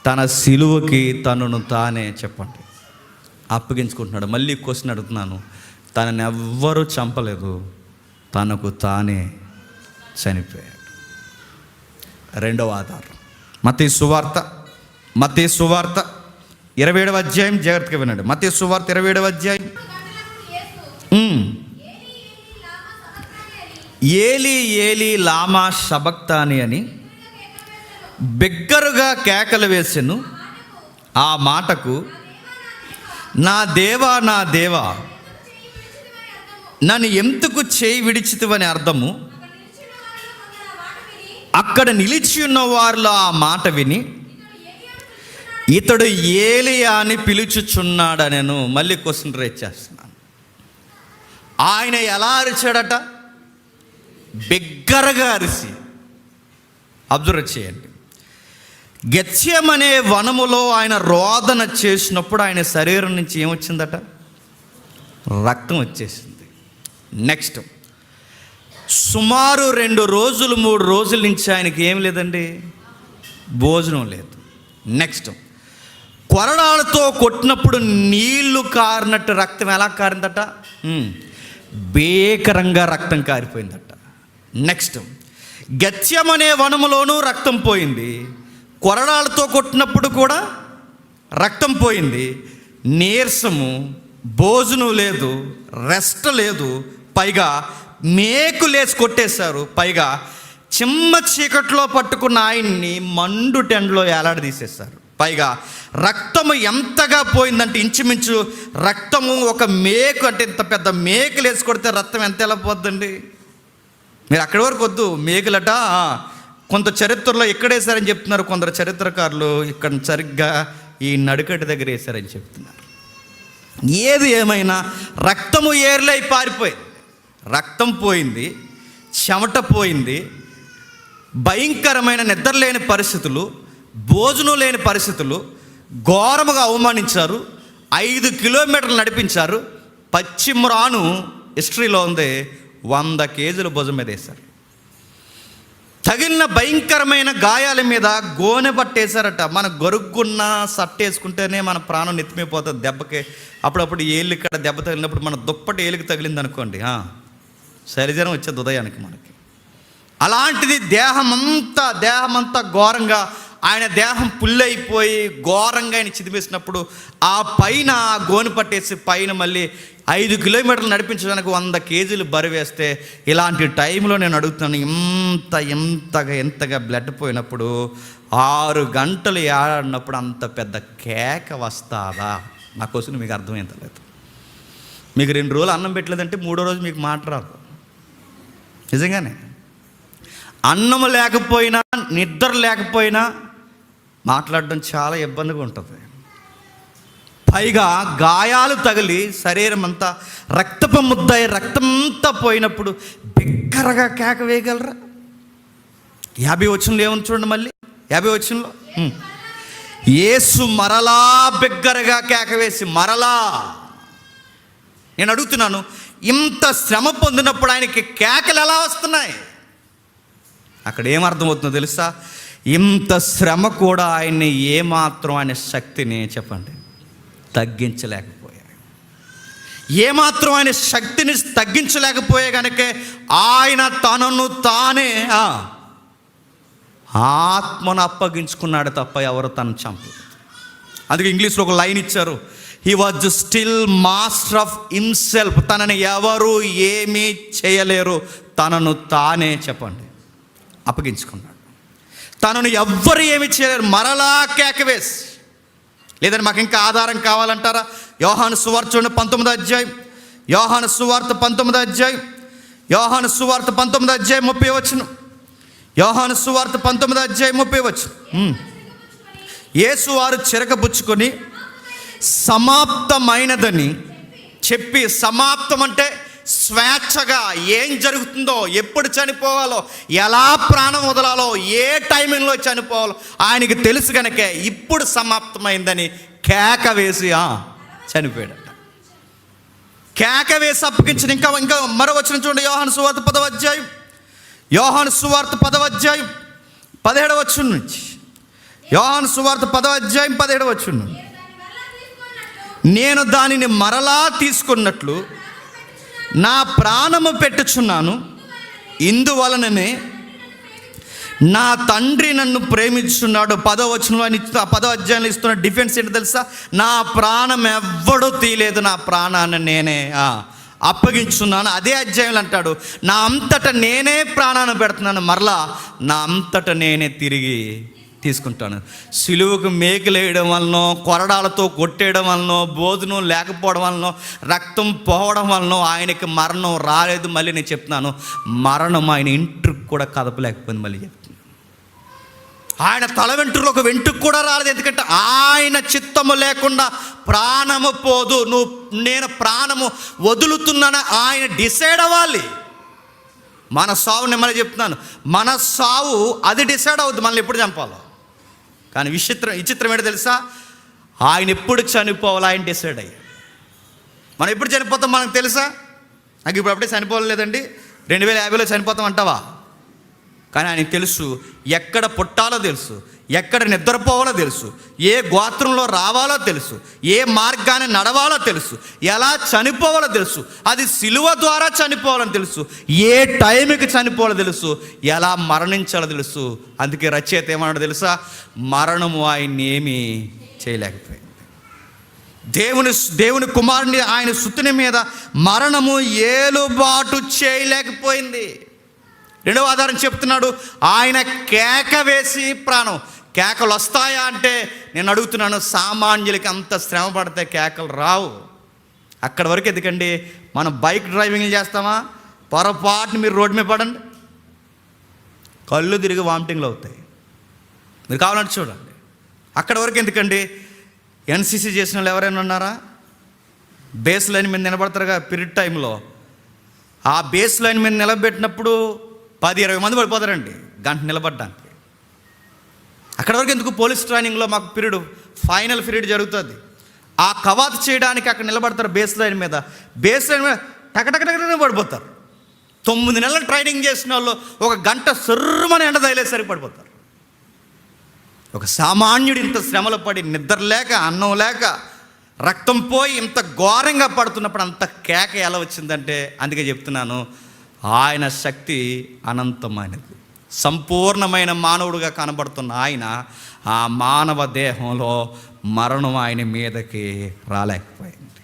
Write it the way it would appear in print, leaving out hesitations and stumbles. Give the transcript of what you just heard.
తన సిలువకి తనను తానే చెప్పండి అప్పగించుకుంటున్నాడు. మళ్ళీ క్వశ్చన్ అడుగుతున్నాను, తనని ఎవ్వరూ చంపలేదు, తనకు తానే చనిపోయాడు. రెండవ ఆధారం మత్తయి సువార్త 27వ అధ్యాయం, జాగ్రత్తగా వినండి. మత్తయి సువార్త 27వ అధ్యాయం. ఏలీ ఏలీ లామా సబక్తాని అని బిగ్గరగా కేకలు వేసెను. ఆ మాటకు నా దేవా నా దేవా నన్ను ఎందుకు చేయి విడిచితివని అర్థము. అక్కడ నిలిచి ఉన్న వారిలో ఆ మాట విని ఇతడు ఏలియా అని పిలుచుచున్నాడనెను. మళ్ళీ క్వశ్చన్ రేజ్ చేస్తున్నాను. ఆయన ఎలా అరిచాడట? బిగ్గరగా అరిసి. అబ్జర్వ్ చేయండి. గెత్సేమనే వనములో ఆయన రోదన చేసినప్పుడు ఆయన శరీరం నుంచి ఏమొచ్చిందట? రక్తం వచ్చేసింది. నెక్స్ట్ సుమారు 2 రోజులు 3 రోజుల నుంచి ఆయనకి ఏం లేదండి, భోజనం లేదు. నెక్స్ట్ కొరడాలతో కొట్టినప్పుడు నీళ్లు కారినట్టు రక్తం ఎలా కారిందట? భీకరంగా రక్తం కారిపోయిందట. నెక్స్ట్ గెత్సేమనే వనములోనూ రక్తం పోయింది, కొరడాలతో కొట్టినప్పుడు కూడా రక్తం పోయింది, నీరసము, భోజనం లేదు, రెస్ట్ లేదు, పైగా మేకులేసి కొట్టేశారు, పైగా చిమ్మ చీకట్లో పట్టుకున్న ఆయన్ని మండు టెండలో ఏలాడదీసేశారు. పైగా రక్తము ఎంతగా పోయిందంటే ఇంచుమించు రక్తము ఒక మేకు, అంటే ఇంత పెద్ద మేకులు వేసి కొడితే రక్తం ఎంత ఎలా పోద్దండి? మీరు అక్కడి వరకు వద్దు. మేకులట కొంత చరిత్రలో ఎక్కడేసారని చెప్తున్నారు, కొందరు చరిత్రకారులు ఇక్కడ సరిగ్గా ఈ నడుకటి దగ్గర వేశారని చెప్తున్నారు. ఏది ఏమైనా రక్తము ఏర్లై పారిపోయింది, రక్తం పోయింది, చెమట పోయింది, భయంకరమైన నిద్రలేని పరిస్థితులు, భోజనం లేని పరిస్థితులు, ఘోరముగా అవమానించారు, 5 కిలోమీటర్లు నడిపించారు. పశ్చిమరాను హిస్టరీలో ఉంది, 100 కేజీల భుజం మీద వేశారు. తగిలిన భయంకరమైన గాయాల మీద గోనె పట్టేశారట. మన గొరుగున్న సట్ట వేసుకుంటేనే మన ప్రాణం నెత్తిమైపోతుంది దెబ్బకి. అప్పుడప్పుడు ఏళ్ళు ఇక్కడ దెబ్బ తగిలినప్పుడు మన దుప్పటి ఏలుకి తగిలింది అనుకోండి, శరీరం వచ్చేది ఉదయానికి మనకి. అలాంటిది దేహమంతా ఘోరంగా, ఆయన దేహం పుల్లైపోయి ఘోరంగా ఆయన చిదిమేసినప్పుడు ఆ పైన గోనె పట్టేసి పైన మళ్ళీ 5 కిలోమీటర్లు నడిపించడానికి 100 కేజీలు బరువేస్తే, ఇలాంటి టైంలో నేను అడుగుతున్నాను, ఎంతగా బ్లడ్ పోయినప్పుడు 6 గంటలు ఏడాడినప్పుడు అంత పెద్ద కేక వస్తాదా? నా క్వశ్చన్ మీకు అర్థమైంతలేదు. మీకు 2 రోజులు అన్నం పెట్టలేదంటే 3వ రోజు మీకు మాట రాదు. నిజంగానే అన్నము లేకపోయినా నిద్ర లేకపోయినా మాట్లాడడం చాలా ఇబ్బందిగా ఉంటుంది. పైగా గాయాలు తగిలి శరీరం అంతా రక్తపు ముద్దయి రక్తంతా పోయినప్పుడు బిగ్గరగా కేక వేయగలరా? 50 వచనంలో ఏమని చూడండి, మళ్ళీ 50 వచనంలో యేసు మరలా బిగ్గరగా కేక వేసి మరలా. నేను అడుగుతున్నాను, ఇంత శ్రమ పొందినప్పుడు ఆయనకి కేకలు ఎలా వస్తున్నాయి? అక్కడ ఏమర్థమవుతుందో తెలుసా? ఇంత శ్రమ కూడా ఆయన్ని ఏమాత్రం ఆయన శక్తిని చెప్పండి తగ్గించలేకపోయాయి. ఏమాత్రం ఆయన శక్తిని తగ్గించలేకపోయే కనుకే ఆయన తనను తానే ఆత్మను అప్పగించుకున్నాడు తప్ప ఎవరు తను చంపలేదు. అందుకే ఇంగ్లీష్లో ఒక లైన్ ఇచ్చారు, he was still master of himself. తనని ఎవరు ఏమీ చేయలేరు, తనను తానే చెప్పండి అప్పగించుకున్నాడు. తనను ఎవ్వరు ఏమి చేయలేరు. మరలా కేకవేసి. లేదంటే మాకు ఇంకా ఆధారం కావాలంటారా? యోహాను సువార్త చూడండి 19వ అధ్యాయం. యోహాను సువార్త 19వ అధ్యాయం. యోహాను సువార్త 19వ అధ్యాయం 30వ వచనం. యోహాను సువార్త 19వ అధ్యాయం 30వ వచనం. యేసు వారు చిరకపుచ్చుకొని సమాప్తమైనదని చెప్పి, సమాప్తం అంటే స్వేచ్ఛగా ఏం జరుగుతుందో, ఎప్పుడు చనిపోవాలో, ఎలా ప్రాణం వదలాలో, ఏ టైమింగ్లో చనిపోవాలో ఆయనకి తెలుసు కనుకే ఇప్పుడు సమాప్తమైందని కేక వేసి చనిపోయాడట. కేక వేసి అప్పగించిన. ఇంకా మరో వచనం చూడండి, యోహాను సువార్త 10వ అధ్యాయం. యోహాను సువార్త 10వ అధ్యాయం 17వ వచనం నుంచి. యోహాను సువార్త 10:17 నేను దానిని మరలా తీసుకున్నట్లు నా ప్రాణము పెట్టుచున్నాను, ఇందువలననే నా తండ్రి నన్ను ప్రేమించున్నాడు. 10వ వచనంలో 10వ అధ్యాయంలో ఇస్తున్న డిఫెన్స్ ఏంటి తెలుసా? నా ప్రాణం ఎవ్వడూ తీయలేదు, నా ప్రాణాన్ని నేనే అప్పగించున్నాను. అదే అధ్యాయంలో అంటాడు, నా అంతటా నేనే ప్రాణాన్ని పెడుతున్నాను, మరలా నా అంతటా నేనే తిరిగి తీసుకుంటాను. సిలువకు మేకులేయడం వలనో, కొరడాలతో కొట్టేయడం వలనో, భోజనం లేకపోవడం వలనో, రక్తం పోవడం వలనో ఆయనకి మరణం రాలేదు. మళ్ళీ నేను చెప్తున్నాను, మరణం ఆయన ఇంటికి కూడా కదపలేకపోయింది. మళ్ళీ చెప్తున్నాను, ఆయన తల వెంట్రులో ఒక వెంట్రుకు కూడా రాలేదు. ఎందుకంటే ఆయన చిత్తము లేకుండా ప్రాణము పోదు. నేను ప్రాణము వదులుతున్నాను ఆయన డిసైడ్ అవ్వాలి. మన సావు నేను మళ్ళీ చెప్తున్నాను, మన సావు అది డిసైడ్ అవుద్ది మనల్ని ఎప్పుడు చంపాలో. కానీ విచిత్రం ఏంటో తెలుసా? ఆయన ఎప్పుడు చనిపోవాలి ఆయన డిసైడ్ అయ్యాడు. మనం ఎప్పుడు చనిపోతాం మనకు తెలుసా? నాకు ఇప్పుడు అప్పుడే చనిపోలేదండి, 2050లో చనిపోతాం అంటావా? కానీ ఆయనకు తెలుసు, ఎక్కడ పుట్టాలో తెలుసు, ఎక్కడ నిద్రపోవాలో తెలుసు, ఏ గోత్రంలో రావాలో తెలుసు, ఏ మార్గాన్ని నడవాలో తెలుసు, ఎలా చనిపోవాలో తెలుసు, అది సిలువ ద్వారా చనిపోవాలని తెలుసు, ఏ టైంకి చనిపోవాలో తెలుసు, ఎలా మరణించాలో తెలుసు. అందుకే రచయిత ఏమన్నాడు తెలుసా? మరణము ఆయన్ని ఏమీ చేయలేకపోయింది. దేవుని కుమారుని ఆయన సుతుని మీద మరణము ఏలుబాటు చేయలేకపోయింది. రెండవ ఆధారం చెప్తున్నాడు, ఆయన కేక వేసి ప్రాణం. కేకలు వస్తాయా అంటే నేను అడుగుతున్నాను, సామాన్యులకి అంత శ్రమ పడితే కేకలు రావు. అక్కడి వరకు ఎందుకండి, మనం బైక్ డ్రైవింగ్ చేస్తామా, పొరపాటుని మీరు రోడ్డు మీద పడండి, కళ్ళు తిరిగి వామిటింగ్లు అవుతాయి. మీరు కావాలంటే చూడండి. అక్కడి వరకు ఎందుకండి, ఎన్సీసీ చేసిన వాళ్ళు ఎవరైనా ఉన్నారా? బేస్ లైన్ మీద నిలబడతారుగా పీరియడ్ టైంలో. ఆ బేస్ లైన్ మీద నిలబెట్టినప్పుడు 10-20 మంది పడిపోతారండి గంట నిలబడ్డానికి. అక్కడి వరకు ఎందుకు, పోలీస్ ట్రైనింగ్లో మాకు ఫైనల్ పీరియడ్ జరుగుతుంది. ఆ కవాతు చేయడానికి అక్కడ నిలబడతారు బేస్ లైన్ మీద. బేస్ లైన్ మీద టకటకటకనే పడిపోతారు. 9 నెలలు ట్రైనింగ్ చేసిన వాళ్ళు 1 గంట సర్రమని ఎండ తగిలేసరికి పడిపోతారు. ఒక సామాన్యుడు ఇంత శ్రమలు పడి, నిద్ర లేక, అన్నం లేక, రక్తం పోయి ఇంత ఘోరంగా పడుతున్నప్పుడు అంత కేక ఎలా వచ్చిందంటే, అందుకే చెప్తున్నాను, ఆయన శక్తి అనంతమైనది. సంపూర్ణమైన మానవుడిగా కనబడుతున్న ఆయన ఆ మానవ దేహంలో మరణం ఆయన మీదకి రాలేకపోయింది.